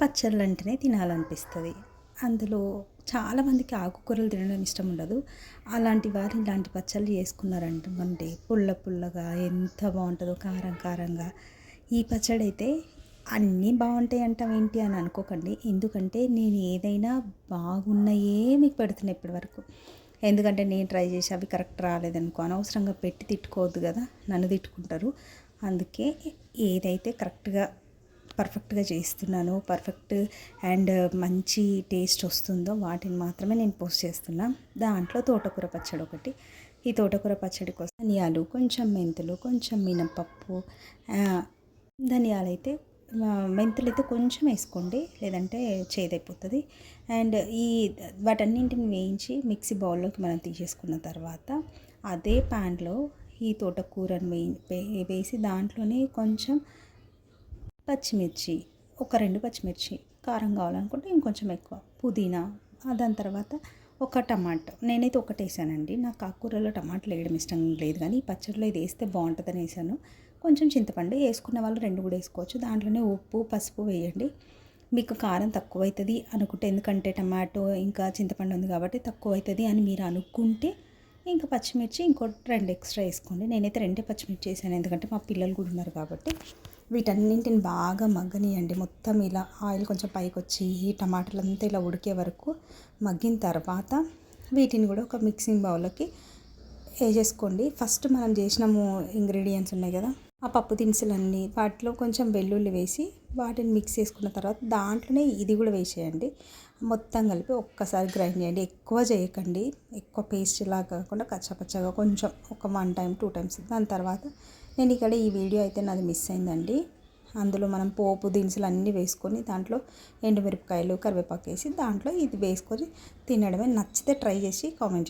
పచ్చళ్ళు అంటేనే తినాలనిపిస్తుంది. అందులో చాలామందికి ఆకుకూరలు తినడం ఇష్టం ఉండదు. అలాంటి వారు ఇలాంటి పచ్చళ్ళు చేసుకున్నారంటే పుల్ల పుల్లగా ఎంత బాగుంటుందో, కారం కారంగా. ఈ పచ్చడైతే అన్నీ బాగుంటాయి అంటావేంటి అని అనుకోకండి. ఎందుకంటే నేను ఏదైనా బాగున్నాయే మీకు పెడుతున్నా ఇప్పటివరకు. ఎందుకంటే నేను ట్రై చేసి అవి కరెక్ట్ రాలేదనుకో అనవసరంగా పెట్టి తిట్టుకోవద్దు కదా, నన్ను తిట్టుకుంటారు. అందుకే ఏదైతే కరెక్ట్గా పర్ఫెక్ట్గా చేస్తున్నాను, పర్ఫెక్ట్ అండ్ మంచి టేస్ట్ వస్తుందో వాటిని మాత్రమే నేను పోస్ట్ చేస్తున్నా. దాంట్లో తోటకూర పచ్చడి ఒకటి. ఈ తోటకూర పచ్చడి కోసం ధనియాలు, కొంచెం మెంతులు, కొంచెం మినపప్పు. ధనియాలైతే మెంతులైతే కొంచెం వేసుకోండి, లేదంటే చేదైపోతుంది. అండ్ వాటన్నింటిని వేయించి మిక్సీ బౌల్లోకి మనం తీసేసుకున్న తర్వాత అదే ప్యాన్లో ఈ తోటకూరను వేసి దాంట్లోనే కొంచెం పచ్చిమిర్చి, ఒక 2 పచ్చిమిర్చి, కారం కావాలనుకుంటే ఇంకొంచెం ఎక్కువ, పుదీనా, దాని తర్వాత ఒక టమాటో. నేనైతే ఒకటి వేసానండి, నాకు ఆకుకూరలో టమాటాలు వేయడం ఇష్టం లేదు, కానీ ఈ పచ్చడిలో ఇది వేస్తే బాగుంటుందని వేసాను. కొంచెం చింతపండు వేసుకున్న వాళ్ళు 2 కూడా వేసుకోవచ్చు. దాంట్లోనే ఉప్పు, పసుపు వేయండి. మీకు కారం తక్కువ అవుతుంది అనుకుంటే, ఎందుకంటే టమాటో ఇంకా చింతపండు ఉంది కాబట్టి తక్కువ అవుతుంది అని మీరు అనుకుంటే ఇంకా పచ్చిమిర్చి ఇంకో 2 ఎక్స్ట్రా వేసుకోండి. నేనైతే 2 పచ్చిమిర్చి వేసాను, ఎందుకంటే మా పిల్లలు కూడా ఉన్నారు కాబట్టి. వీటన్నింటిని బాగా మగ్గనియండి. మొత్తం ఇలా ఆయిల్ కొంచెం పైకి వచ్చి ఈ టమాటాలు అంతా ఇలా ఉడికే వరకు మగ్గిన తర్వాత వీటిని కూడా ఒక మిక్సింగ్ బౌల్లోకి వేసేసుకోండి. ఫస్ట్ మనం చేసినాము ఇంగ్రీడియంట్స్ ఉన్నాయి కదా, ఆ పప్పు దినుసులన్నీ వాటిలో కొంచెం వెల్లుల్లి వేసి వాటిని మిక్స్ చేసుకున్న తర్వాత దాంట్లోనే ఇది కూడా వేసేయండి. మొత్తం కలిపి ఒక్కసారి గ్రైండ్ చేయండి. ఎక్కువ చేయకండి, ఎక్కువ పేస్ట్ లాగా కాకుండా కచ్చపచ్చగా కొంచెం ఒక 1 టైం 2 టైమ్స్. దాని తర్వాత నేను ఇక్కడ ఈ వీడియో అయితే నాది మిస్ అయిందండి. అందులో మనం పోపు దినుసులు అన్నీ వేసుకొని దాంట్లో ఎండుమిరపకాయలు, కరివేపాకు వేసి దాంట్లో ఇది వేసుకొని తినడమే. నచ్చితే ట్రై చేసి కామెంట్ చేయండి.